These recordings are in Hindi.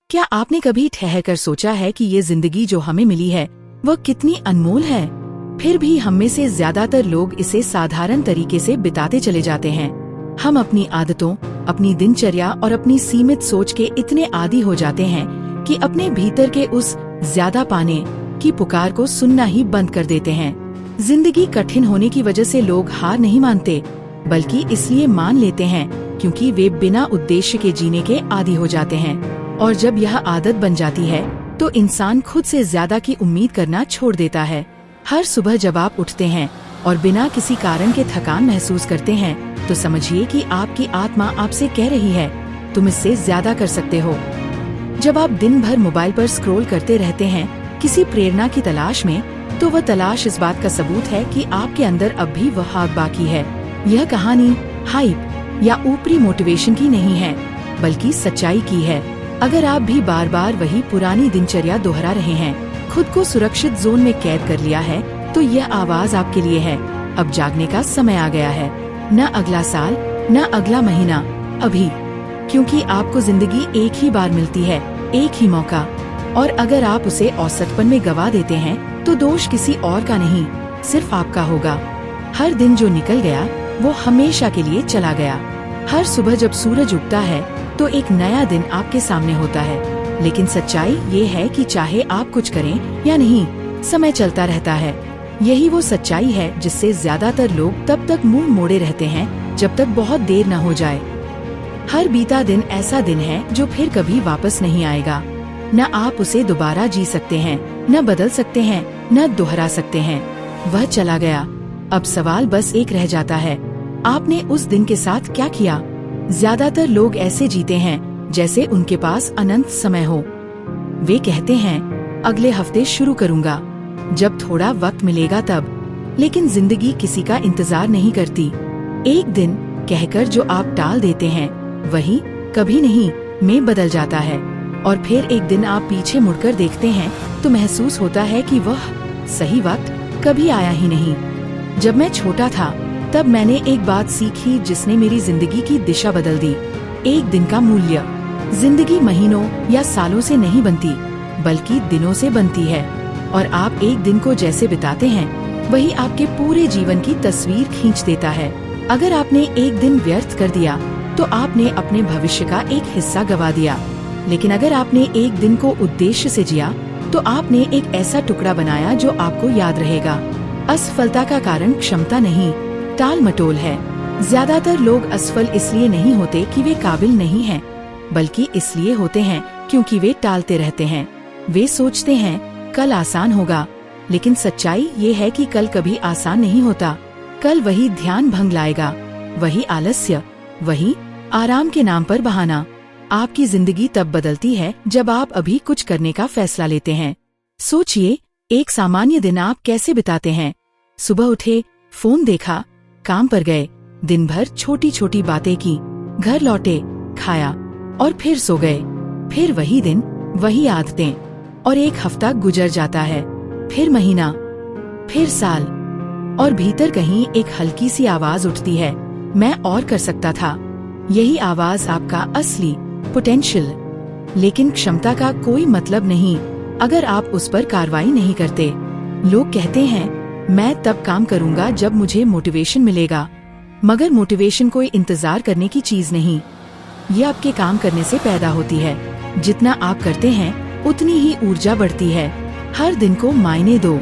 क्या आपने कभी ठहर कर सोचा है कि ये जिंदगी जो हमें मिली है वह कितनी अनमोल है? फिर भी हम में से ज्यादातर लोग इसे साधारण तरीके से बिताते चले जाते हैं। हम अपनी आदतों, अपनी दिनचर्या और अपनी सीमित सोच के इतने आदी हो जाते हैं कि अपने भीतर के उस ज्यादा पाने की पुकार को सुनना ही बंद कर देते हैं। जिंदगी कठिन होने की वजह से लोग हार नहीं मानते, बल्कि इसलिए मान लेते हैं क्योंकि वे बिना उद्देश्य के जीने के आदी हो जाते हैं। और जब यह आदत बन जाती है तो इंसान खुद से ज्यादा की उम्मीद करना छोड़ देता है। हर सुबह जब आप उठते हैं और बिना किसी कारण के थकान महसूस करते हैं तो समझिए कि आपकी आत्मा आपसे कह रही है तुम इससे ज्यादा कर सकते हो। जब आप दिन भर मोबाइल पर स्क्रॉल करते रहते हैं किसी प्रेरणा की तलाश में, तो वह तलाश इस बात का सबूत है कि आपके अंदर अब भी वह आग बाकी है। यह कहानी हाइप या ऊपरी मोटिवेशन की नहीं है, बल्कि सच्चाई की है। अगर आप भी बार बार वही पुरानी दिनचर्या दोहरा रहे हैं, खुद को सुरक्षित जोन में कैद कर लिया है, तो यह आवाज आपके लिए है। अब जागने का समय आ गया है। न अगला साल, न अगला महीना, अभी। क्योंकि आपको जिंदगी एक ही बार मिलती है, एक ही मौका। और अगर आप उसे औसतपन में गवा देते हैं तो दोष किसी और का नहीं, सिर्फ आपका होगा। हर दिन जो निकल गया वो हमेशा के लिए चला गया। हर सुबह जब सूरज उगता है तो एक नया दिन आपके सामने होता है। लेकिन सच्चाई ये है कि चाहे आप कुछ करें या नहीं, समय चलता रहता है। यही वो सच्चाई है जिससे ज्यादातर लोग तब तक मुंह मोड़े रहते हैं जब तक बहुत देर न हो जाए। हर बीता दिन ऐसा दिन है जो फिर कभी वापस नहीं आएगा। न आप उसे दोबारा जी सकते हैं, न बदल सकते हैं, न दोहरा सकते हैं। वह चला गया। अब सवाल बस एक रह जाता है, आपने उस दिन के साथ क्या किया? ज्यादातर लोग ऐसे जीते हैं जैसे उनके पास अनंत समय हो। वे कहते हैं अगले हफ्ते शुरू करूंगा, जब थोड़ा वक्त मिलेगा तब। लेकिन जिंदगी किसी का इंतजार नहीं करती। एक दिन कहकर जो आप टाल देते हैं वही कभी नहीं में बदल जाता है। और फिर एक दिन आप पीछे मुड़कर देखते हैं तो महसूस होता है कि वह सही वक्त कभी आया ही नहीं। जब मैं छोटा था तब मैंने एक बात सीखी जिसने मेरी जिंदगी की दिशा बदल दी। एक दिन का मूल्य। जिंदगी महीनों या सालों से नहीं बनती, बल्कि दिनों से बनती है। और आप एक दिन को जैसे बिताते हैं वही आपके पूरे जीवन की तस्वीर खींच देता है। अगर आपने एक दिन व्यर्थ कर दिया तो आपने अपने भविष्य का एक हिस्सा गवा दिया। लेकिन अगर आपने एक दिन को उद्देश्य से जिया तो आपने एक ऐसा टुकड़ा बनाया जो आपको याद रहेगा। असफलता का कारण क्षमता नहीं, टाल मटोल है। ज्यादातर लोग असफल इसलिए नहीं होते कि वे काबिल नहीं हैं, बल्कि इसलिए होते हैं क्योंकि वे टालते रहते हैं। वे सोचते हैं कल आसान होगा, लेकिन सच्चाई ये है कि कल कभी आसान नहीं होता। कल वही ध्यान भंग लाएगा, वही आलस्य, वही आराम के नाम पर बहाना। आपकी जिंदगी तब बदलती है जब आप अभी कुछ करने का फैसला लेते हैं। सोचिए, एक सामान्य दिन आप कैसे बिताते हैं? सुबह उठे, फोन देखा, काम पर गए, दिन भर छोटी छोटी बातें की, घर लौटे, खाया और फिर सो गए। फिर वही दिन, वही आदतें। और एक हफ्ता गुजर जाता है, फिर महीना, फिर साल। और भीतर कहीं एक हल्की सी आवाज उठती है, मैं और कर सकता था। यही आवाज आपका असली पोटेंशियल। लेकिन क्षमता का कोई मतलब नहीं अगर आप उस पर कार्रवाई नहीं करते। लोग कहते हैं मैं तब काम करूंगा जब मुझे मोटिवेशन मिलेगा, मगर मोटिवेशन कोई इंतजार करने की चीज नहीं। ये आपके काम करने से पैदा होती है। जितना आप करते हैं उतनी ही ऊर्जा बढ़ती है। हर दिन को मायने दो।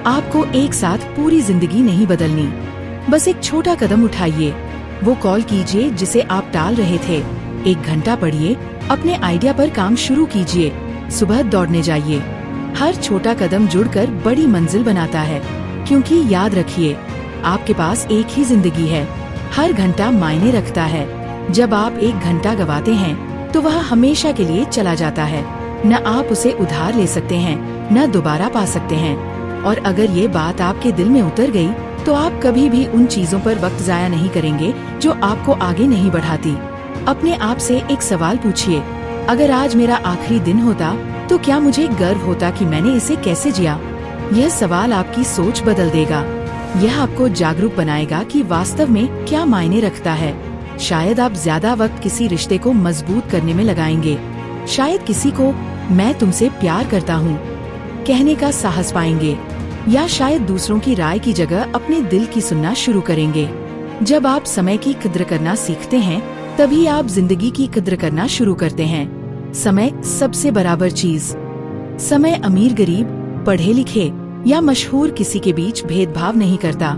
आपको एक साथ पूरी जिंदगी नहीं बदलनी। बस एक छोटा कदम उठाइए। वो कॉल कीजिए जिसे आप टाल रहे थे। 1 घंटा पढ़िए, अपने आइडिया पर काम शुरू कीजिए। सुबह दौड़ने जाइए। हर छोटा कदम जुड़कर बड़ी मंजिल बनाता है। क्योंकि याद रखिए, आपके पास एक ही जिंदगी है। हर घंटा मायने रखता है। जब आप 1 घंटा गवाते हैं तो वह हमेशा के लिए चला जाता है। न आप उसे उधार ले सकते हैं, न दोबारा पा सकते हैं। और अगर ये बात आपके दिल में उतर गई तो आप कभी भी उन चीजों पर वक्त जाया नहीं करेंगे जो आपको आगे नहीं बढ़ाती। अपने आप से एक सवाल पूछिए, अगर आज मेरा आखिरी दिन होता तो क्या मुझे गर्व होता कि मैंने इसे कैसे जिया? यह सवाल आपकी सोच बदल देगा। यह आपको जागरूक बनाएगा कि वास्तव में क्या मायने रखता है। शायद आप ज्यादा वक्त किसी रिश्ते को मजबूत करने में लगाएंगे, शायद किसी को मैं तुमसे प्यार करता हूँ कहने का साहस पाएंगे, या शायद दूसरों की राय की जगह अपने दिल की सुनना शुरू करेंगे। जब आप समय की कद्र करना सीखते हैं, तभी आप जिंदगी की कद्र करना शुरू करते हैं। समय सबसे बराबर चीज। समय अमीर गरीब, पढ़े लिखे या मशहूर किसी के बीच भेदभाव नहीं करता।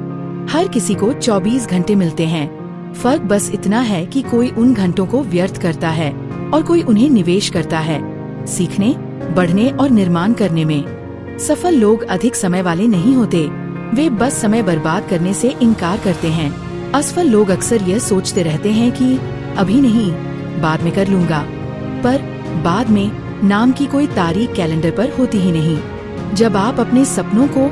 हर किसी को 24 घंटे मिलते हैं। फर्क बस इतना है कि कोई उन घंटों को व्यर्थ करता है और कोई उन्हें निवेश करता है, सीखने, बढ़ने और निर्माण करने में। सफल लोग अधिक समय वाले नहीं होते, वे बस समय बर्बाद करने से इनकार करते हैं। असफल लोग अक्सर यह सोचते रहते हैं कि अभी नहीं, बाद में कर लूंगा, पर बाद में नाम की कोई तारीख कैलेंडर पर होती ही नहीं। जब आप अपने सपनों को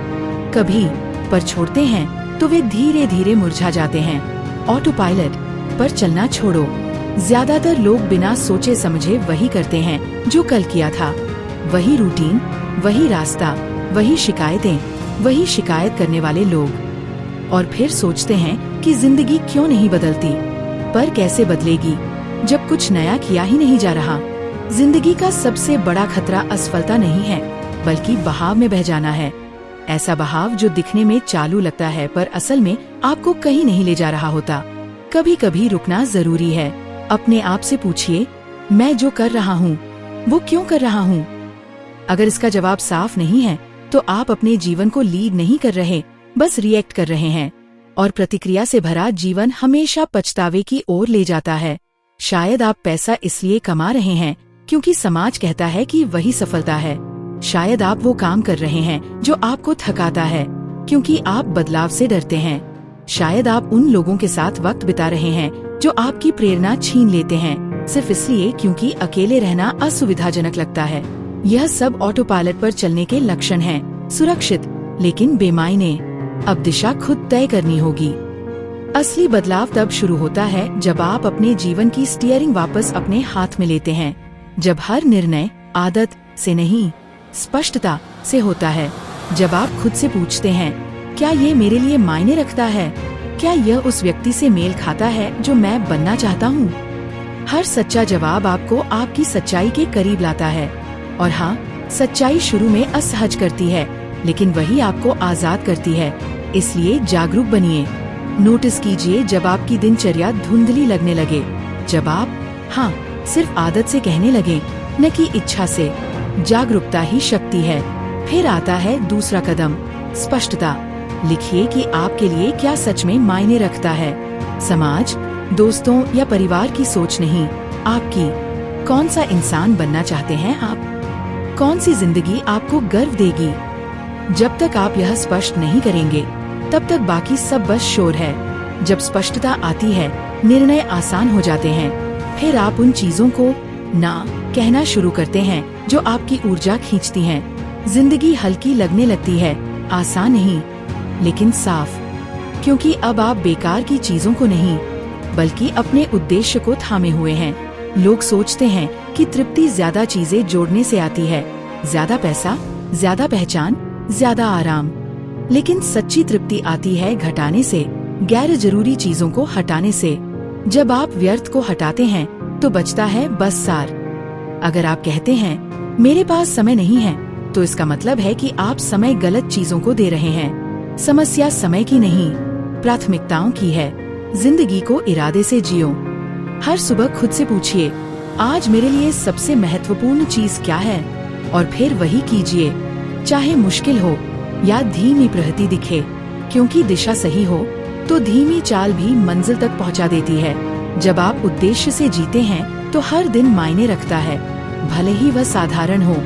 कभी पर छोड़ते हैं, तो वे धीरे धीरे मुरझा जाते हैं। ऑटो पायलट पर चलना छोड़ो। ज्यादातर लोग बिना सोचे समझे वही करते हैं जो कल किया था। वही रूटीन, वही रास्ता, वही शिकायतें, वही शिकायत करने वाले लोग। और फिर सोचते हैं कि जिंदगी क्यों नहीं बदलती। पर कैसे बदलेगी जब कुछ नया किया ही नहीं जा रहा। जिंदगी का सबसे बड़ा खतरा असफलता नहीं है, बल्कि बहाव में बह जाना है। ऐसा बहाव जो दिखने में चालू लगता है पर असल में आपको कहीं नहीं ले जा रहा होता। कभी कभी रुकना जरूरी है। अपने आप से पूछिए, मैं जो कर रहा हूँ वो क्यों कर रहा हूँ? अगर इसका जवाब साफ नहीं है, तो आप अपने जीवन को लीड नहीं कर रहे, बस रिएक्ट कर रहे हैं। और प्रतिक्रिया से भरा जीवन हमेशा पछतावे की ओर ले जाता है। शायद आप पैसा इसलिए कमा रहे हैं क्योंकि समाज कहता है कि वही सफलता है। शायद आप वो काम कर रहे हैं जो आपको थकाता है क्योंकि आप बदलाव से डरते हैं। शायद आप उन लोगों के साथ वक्त बिता रहे हैं जो आपकी प्रेरणा छीन लेते हैं, सिर्फ इसलिए क्योंकि अकेले रहना असुविधाजनक लगता है। यह सब ऑटो पायलट पर चलने के लक्षण हैं, सुरक्षित लेकिन बेमायने। अब दिशा खुद तय करनी होगी। असली बदलाव तब शुरू होता है जब आप अपने जीवन की स्टीयरिंग वापस अपने हाथ में लेते हैं। जब हर निर्णय आदत से नहीं, स्पष्टता से होता है। जब आप खुद से पूछते हैं, क्या ये मेरे लिए मायने रखता है? क्या यह उस व्यक्ति से मेल खाता है जो मैं बनना चाहता हूँ? हर सच्चा जवाब आपको आपकी सच्चाई के करीब लाता है। और हाँ, सच्चाई शुरू में असहज करती है, लेकिन वही आपको आजाद करती है। इसलिए जागरूक बनिए। नोटिस कीजिए जब आपकी दिनचर्या धुंधली लगने लगे, जब आप हाँ सिर्फ आदत से कहने लगे, न कि इच्छा से। जागरूकता ही शक्ति है। फिर आता है दूसरा कदम, स्पष्टता। लिखिए कि आपके लिए क्या सच में मायने रखता है। समाज, दोस्तों या परिवार की सोच नहीं, आपकी। कौन सा इंसान बनना चाहते हैं आप? कौन सी जिंदगी आपको गर्व देगी? जब तक आप यह स्पष्ट नहीं करेंगे, तब तक बाकी सब बस शोर है। जब स्पष्टता आती है, निर्णय आसान हो जाते हैं। फिर आप उन चीजों को ना कहना शुरू करते हैं जो आपकी ऊर्जा खींचती हैं। जिंदगी हल्की लगने लगती है, आसान नहीं लेकिन साफ। क्योंकि अब आप बेकार की चीजों को नहीं, बल्कि अपने उद्देश्य को थामे हुए हैं। लोग सोचते हैं कि तृप्ति ज्यादा चीजें जोड़ने से आती है, ज्यादा पैसा, ज्यादा पहचान, ज्यादा आराम। लेकिन सच्ची तृप्ति आती है घटाने से, गैर जरूरी चीजों को हटाने से। जब आप व्यर्थ को हटाते हैं, तो बचता है बस सार। अगर आप कहते हैं मेरे पास समय नहीं है, तो इसका मतलब है कि आप समय गलत चीजों को दे रहे हैं। समस्या समय की नहीं, प्राथमिकताओं की है। जिंदगी को इरादे से जियो। हर सुबह खुद से पूछिए, आज मेरे लिए सबसे महत्वपूर्ण चीज क्या है? और फिर वही कीजिए, चाहे मुश्किल हो या धीमी प्रगति दिखे। क्योंकि दिशा सही हो तो धीमी चाल भी मंजिल तक पहुंचा देती है। जब आप उद्देश्य से जीते हैं, तो हर दिन मायने रखता है, भले ही वह साधारण हो।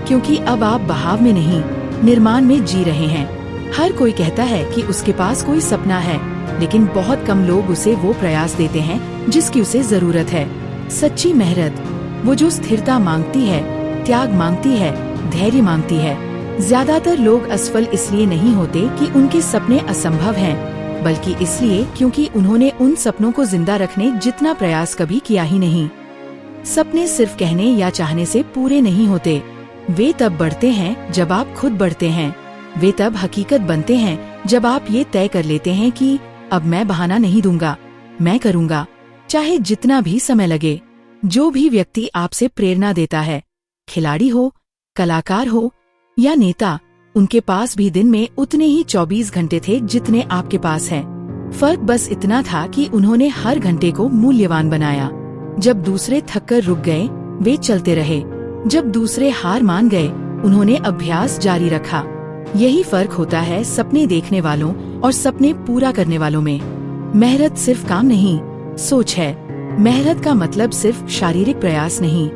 क्योंकि अब आप बहाव में नहीं, निर्माण में जी रहे हैं। हर कोई कहता है कि उसके पास कोई सपना है, लेकिन बहुत कम लोग उसे वो प्रयास देते हैं जिसकी उसे जरूरत है। सच्ची मेहनत, वो जो स्थिरता मांगती है, त्याग मांगती है, धैर्य मांगती है। ज्यादातर लोग असफल इसलिए नहीं होते कि उनके सपने असंभव हैं, बल्कि इसलिए क्योंकि उन्होंने उन सपनों को जिंदा रखने जितना प्रयास कभी किया ही नहीं। सपने सिर्फ कहने या चाहने से पूरे नहीं होते। वे तब बढ़ते हैं जब आप खुद बढ़ते हैं। वे तब हकीकत बनते हैं जब आप ये तय कर लेते हैं कि अब मैं बहाना नहीं दूंगा, मैं करूंगा, चाहे जितना भी समय लगे। जो भी व्यक्ति आपसे प्रेरणा देता है, खिलाड़ी हो, कलाकार हो या नेता, उनके पास भी दिन में उतने ही 24 घंटे थे जितने आपके पास हैं। फर्क बस इतना था कि उन्होंने हर घंटे को मूल्यवान बनाया। जब दूसरे थककर रुक गए, वे चलते रहे। जब दूसरे हार मान गए, उन्होंने अभ्यास जारी रखा। यही फर्क होता है सपने देखने वालों और सपने पूरा करने वालों में। मेहनत सिर्फ काम नहीं, सोच है। मेहनत का मतलब सिर्फ शारीरिक प्रयास नहीं,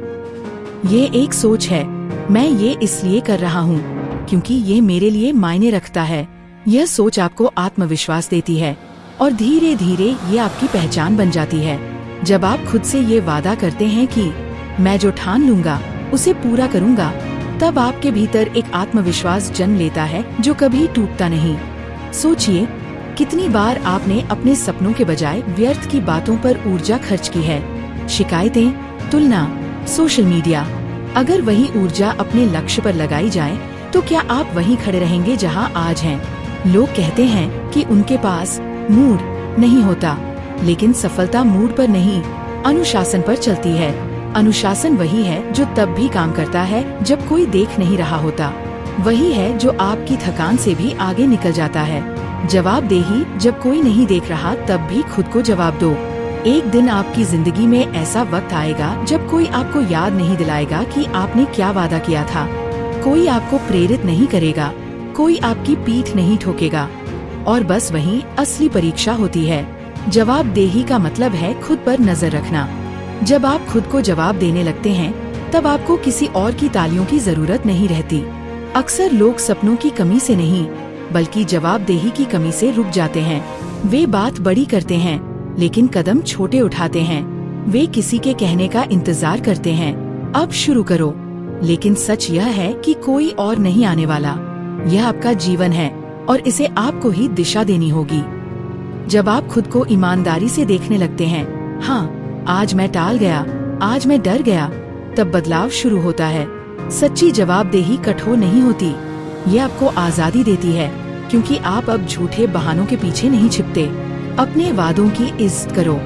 ये एक सोच है। मैं ये इसलिए कर रहा हूँ क्योंकि ये मेरे लिए मायने रखता है। यह सोच आपको आत्मविश्वास देती है और धीरे धीरे ये आपकी पहचान बन जाती है। जब आप खुद से ये वादा करते हैं कि मैं जो ठान लूंगा उसे पूरा करूंगा, तब आपके भीतर एक आत्मविश्वास जन्म लेता है जो कभी टूटता नहीं। सोचिए, कितनी बार आपने अपने सपनों के बजाय व्यर्थ की बातों पर ऊर्जा खर्च की है। शिकायतें, तुलना, सोशल मीडिया। अगर वही ऊर्जा अपने लक्ष्य पर लगाई जाए तो क्या आप वहीं खड़े रहेंगे जहां आज हैं? लोग कहते हैं कि उनके पास मूड नहीं होता, लेकिन सफलता मूड पर नहीं, अनुशासन पर चलती है। अनुशासन वही है जो तब भी काम करता है जब कोई देख नहीं रहा होता। वही है जो आपकी थकान से भी आगे निकल जाता है। जवाबदेही, जब कोई नहीं देख रहा तब भी खुद को जवाब दो। एक दिन आपकी जिंदगी में ऐसा वक्त आएगा जब कोई आपको याद नहीं दिलाएगा कि आपने क्या वादा किया था। कोई आपको प्रेरित नहीं करेगा, कोई आपकी पीठ नहीं ठोकेगा। और बस वही असली परीक्षा होती है। जवाबदेही का मतलब है खुद पर नजर रखना। जब आप खुद को जवाब देने लगते हैं, तब आपको किसी और की तालियों की जरूरत नहीं रहती। अक्सर लोग सपनों की कमी से नहीं, बल्कि जवाबदेही की कमी से रुक जाते हैं। वे बात बड़ी करते हैं, लेकिन कदम छोटे उठाते हैं। वे किसी के कहने का इंतजार करते हैं, अब शुरू करो। लेकिन सच यह है कि कोई और नहीं आने वाला। यह आपका जीवन है और इसे आपको ही दिशा देनी होगी। जब आप खुद को ईमानदारी से देखने लगते हैं, हाँ, आज मैं टाल गया, आज मैं डर गया, तब बदलाव शुरू होता है। सच्ची जवाबदेही कठोर नहीं होती, ये आपको आजादी देती है, क्योंकि आप अब झूठे बहानों के पीछे नहीं छिपते। अपने वादों की इज्जत करो।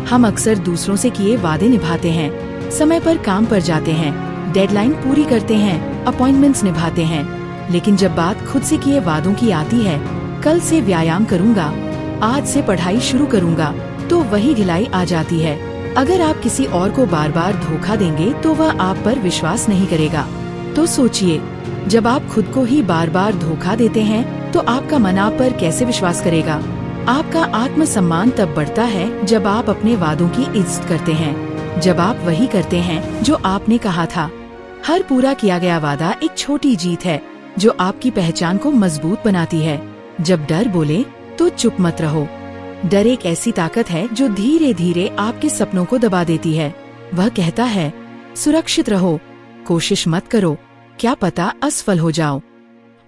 हम अक्सर दूसरों से किए वादे निभाते हैं, समय पर काम पर जाते हैं, डेडलाइन पूरी करते हैं, अपॉइंटमेंट्स निभाते हैं, लेकिन जब बात खुद से किए वादों की आती है, कल से व्यायाम करूंगा, आज से पढ़ाई शुरू करूंगा, तो वही ढिलाई आ जाती है। अगर आप किसी और को बार बार धोखा देंगे तो वह आप पर विश्वास नहीं करेगा। तो सोचिए, जब आप खुद को ही बार बार धोखा देते हैं तो आपका मन आप पर कैसे विश्वास करेगा? आपका आत्मसम्मान तब बढ़ता है जब आप अपने वादों की इज्जत करते हैं, जब आप वही करते हैं जो आपने कहा था। हर पूरा किया गया वादा एक छोटी जीत है जो आपकी पहचान को मजबूत बनाती है। जब डर बोले तो चुप मत रहो। डर एक ऐसी ताकत है जो धीरे धीरे आपके सपनों को दबा देती है। वह कहता है, सुरक्षित रहो, कोशिश मत करो, क्या पता असफल हो जाओ।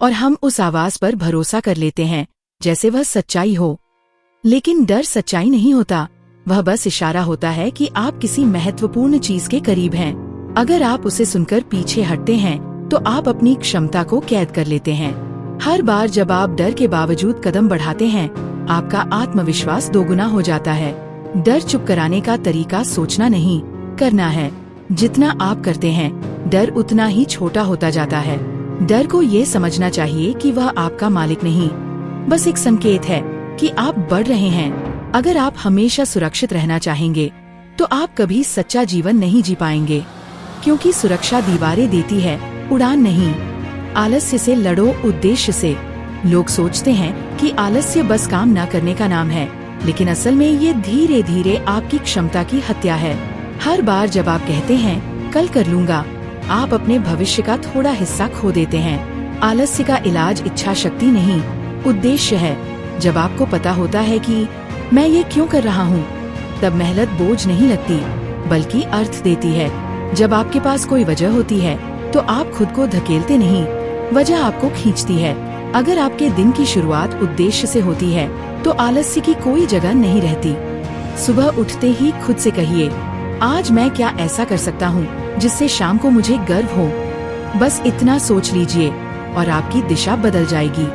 और हम उस आवाज पर भरोसा कर लेते हैं जैसे वह सच्चाई हो। लेकिन डर सच्चाई नहीं होता, वह बस इशारा होता है कि आप किसी महत्वपूर्ण चीज के करीब हैं। अगर आप उसे सुनकर पीछे हटते हैं तो आप अपनी क्षमता को कैद कर लेते हैं। हर बार जब आप डर के बावजूद कदम बढ़ाते हैं, आपका आत्मविश्वास दोगुना हो जाता है। डर चुप कराने का तरीका सोचना नहीं, करना है। जितना आप करते हैं, डर उतना ही छोटा होता जाता है। डर को ये समझना चाहिए कि वह आपका मालिक नहीं, बस एक संकेत है कि आप बढ़ रहे हैं। अगर आप हमेशा सुरक्षित रहना चाहेंगे, तो आप कभी सच्चा जीवन नहीं जी पाएंगे, क्योंकि सुरक्षा दीवारें देती है, उड़ान नहीं। आलस्य से लड़ो, उद्देश्य से। लोग सोचते हैं कि आलस्य बस काम न करने का नाम है, लेकिन असल में ये धीरे धीरे आपकी क्षमता की हत्या है। हर बार जब आप कहते हैं कल कर लूंगा, आप अपने भविष्य का थोड़ा हिस्सा खो देते हैं। आलस्य का इलाज इच्छा शक्ति नहीं, उद्देश्य है। जब आपको पता होता है कि मैं ये क्यों कर रहा हूँ, तब मेहनत बोझ नहीं लगती, बल्कि अर्थ देती है। जब आपके पास कोई वजह होती है तो आप खुद को धकेलते नहीं, वजह आपको खींचती है। अगर आपके दिन की शुरुआत उद्देश्य से होती है तो आलस्य की कोई जगह नहीं रहती। सुबह उठते ही खुद से कहिए, आज मैं क्या ऐसा कर सकता हूँ जिससे शाम को मुझे गर्व हो। बस इतना सोच लीजिए और आपकी दिशा बदल जाएगी।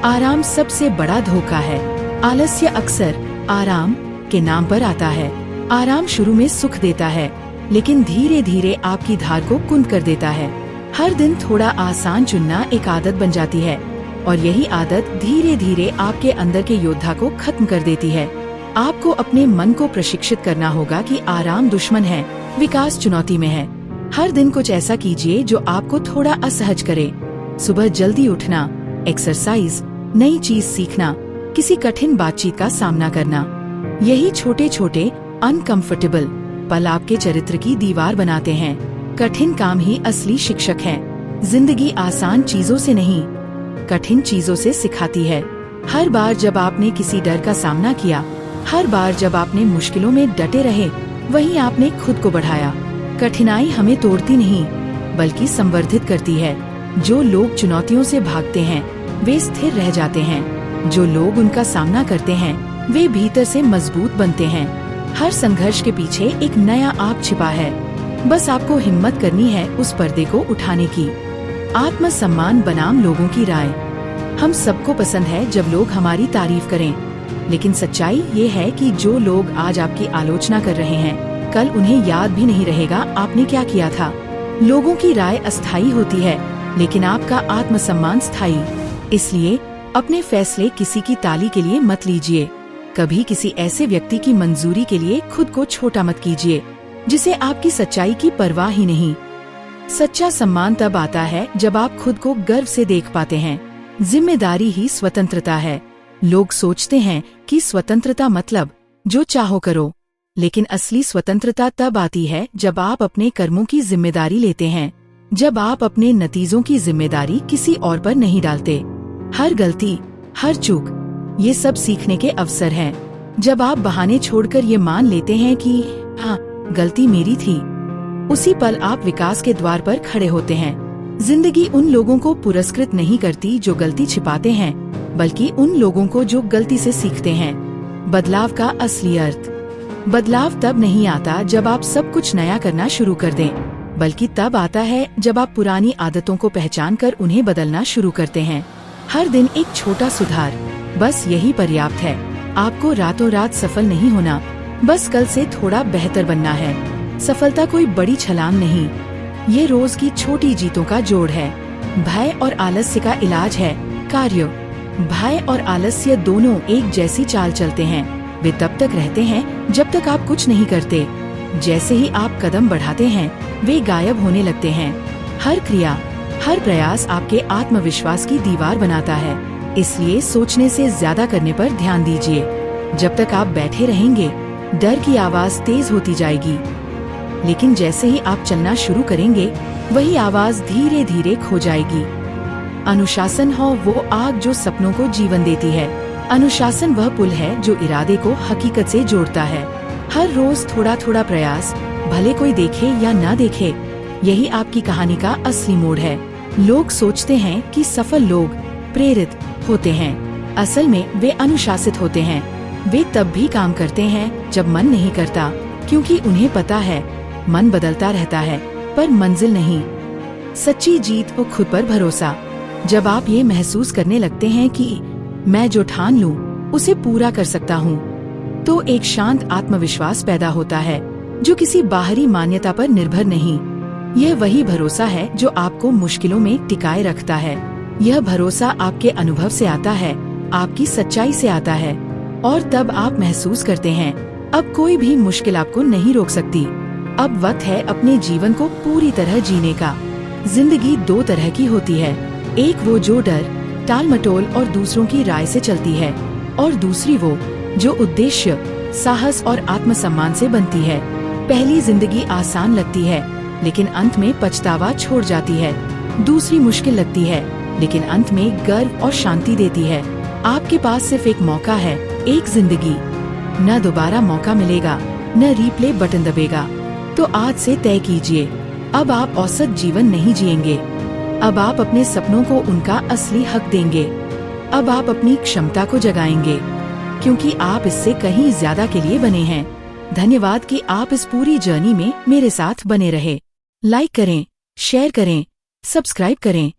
आराम सबसे बड़ा धोखा है। आलस्य अक्सर आराम के नाम पर आता है। आराम शुरू में सुख देता है, लेकिन धीरे धीरे आपकी धार को कुंद कर देता है। हर दिन थोड़ा आसान चुनना एक आदत बन जाती है, और यही आदत धीरे धीरे आपके अंदर के योद्धा को खत्म कर देती है। आपको अपने मन को प्रशिक्षित करना होगा कि आराम दुश्मन है, विकास चुनौती में है। हर दिन कुछ ऐसा कीजिए जो आपको थोड़ा असहज करे। सुबह जल्दी उठना, एक्सरसाइज, नई चीज सीखना, किसी कठिन बातचीत का सामना करना। यही छोटे छोटे अनकंफर्टेबल पल आपके चरित्र की दीवार बनाते हैं। कठिन काम ही असली शिक्षक हैं। जिंदगी आसान चीजों से नहीं, कठिन चीजों से सिखाती है। हर बार जब आपने किसी डर का सामना किया, हर बार जब आपने मुश्किलों में डटे रहे, वहीं आपने खुद को बढ़ाया। कठिनाई हमें तोड़ती नहीं, बल्कि संवर्धित करती है। जो लोग चुनौतियों से भागते हैं, वे स्थिर रह जाते हैं। जो लोग उनका सामना करते हैं, वे भीतर से मजबूत बनते हैं। हर संघर्ष के पीछे एक नया आप छिपा है। बस आपको हिम्मत करनी है उस पर्दे को उठाने की। आत्मसम्मान बनाम लोगों की राय। हम सबको पसंद है जब लोग हमारी तारीफ करें, लेकिन सच्चाई ये है कि जो लोग आज आपकी आलोचना कर रहे हैं, कल उन्हें याद भी नहीं रहेगा आपने क्या किया था। लोगों की राय अस्थायी होती है, लेकिन आपका आत्मसम्मान स्थायी। इसलिए अपने फैसले किसी की ताली के लिए मत लीजिए। कभी किसी ऐसे व्यक्ति की मंजूरी के लिए खुद को छोटा मत कीजिए, जिसे आपकी सच्चाई की परवाह ही नहीं। सच्चा सम्मान तब आता है जब आप खुद को गर्व से देख पाते हैं। जिम्मेदारी ही स्वतंत्रता है। लोग सोचते हैं कि स्वतंत्रता मतलब जो चाहो करो, लेकिन असली स्वतंत्रता तब आती है जब आप अपने कर्मों की जिम्मेदारी लेते हैं, जब आप अपने नतीजों की जिम्मेदारी किसी और पर नहीं डालते। हर गलती, हर चूक, ये सब सीखने के अवसर हैं। जब आप बहाने छोड़कर ये मान लेते हैं कि हाँ, गलती मेरी थी, उसी पल आप विकास के द्वार पर खड़े होते हैं। जिंदगी उन लोगों को पुरस्कृत नहीं करती जो गलती छिपाते हैं, बल्कि उन लोगों को जो गलती से सीखते हैं। बदलाव का असली अर्थ। बदलाव तब नहीं आता जब आप सब कुछ नया करना शुरू कर दें, बल्कि तब आता है जब आप पुरानी आदतों को पहचान कर उन्हें बदलना शुरू करते हैं। हर दिन एक छोटा सुधार, बस यही पर्याप्त है। आपको रातों रात सफल नहीं होना, बस कल से थोड़ा बेहतर बनना है। सफलता कोई बड़ी छलांग नहीं, ये रोज की छोटी जीतों का जोड़ है। भय और आलस्य का इलाज है कार्य। भय और आलस्य दोनों एक जैसी चाल चलते हैं। वे तब तक रहते हैं जब तक आप कुछ नहीं करते। जैसे ही आप कदम बढ़ाते हैं, वे गायब होने लगते हैं। हर क्रिया, हर प्रयास आपके आत्मविश्वास की दीवार बनाता है। इसलिए सोचने से ज्यादा करने पर ध्यान दीजिए। जब तक आप बैठे रहेंगे, डर की आवाज तेज होती जाएगी, लेकिन जैसे ही आप चलना शुरू करेंगे, वही आवाज धीरे धीरे खो जाएगी। अनुशासन हो वो आग जो सपनों को जीवन देती है। अनुशासन वह पुल है जो इरादे को हकीकत से जोड़ता है। हर रोज थोड़ा थोड़ा प्रयास, भले कोई देखे या ना देखे, यही आपकी कहानी का असली मोड़ है। लोग सोचते हैं कि सफल लोग प्रेरित होते हैं। असल में वे अनुशासित होते हैं। वे तब भी काम करते हैं जब मन नहीं करता, क्योंकि उन्हें पता है मन बदलता रहता है, पर मंजिल नहीं। सच्ची जीत वो खुद पर भरोसा। जब आप ये महसूस करने लगते हैं कि मैं जो ठान लूं उसे पूरा कर सकता हूं, तो एक शांत आत्मविश्वास पैदा होता है जो किसी बाहरी मान्यता पर निर्भर नहीं। यह वही भरोसा है जो आपको मुश्किलों में टिकाए रखता है। यह भरोसा आपके अनुभव से आता है, आपकी सच्चाई से आता है, और तब आप महसूस करते हैं अब कोई भी मुश्किल आपको नहीं रोक सकती। अब वक्त है अपने जीवन को पूरी तरह जीने का। जिंदगी दो तरह की होती है, एक वो जो डर, टाल मटोल और दूसरों की राय से चलती है, और दूसरी वो जो उद्देश्य, साहस और आत्मसम्मान से बनती है। पहली जिंदगी आसान लगती है, लेकिन अंत में पछतावा छोड़ जाती है। दूसरी मुश्किल लगती है, लेकिन अंत में गर्व और शांति देती है। आपके पास सिर्फ एक मौका है, एक जिंदगी। न दोबारा मौका मिलेगा, न रीप्ले बटन दबेगा। तो आज से तय कीजिए, अब आप औसत जीवन नहीं जिएंगे। अब आप अपने सपनों को उनका असली हक देंगे। अब आप अपनी क्षमता को जगाएंगे, क्योंकि आप इससे कहीं ज्यादा के लिए बने हैं। धन्यवाद कि आप इस पूरी जर्नी में मेरे साथ बने रहे। लाइक करें, शेयर करें, सब्सक्राइब करें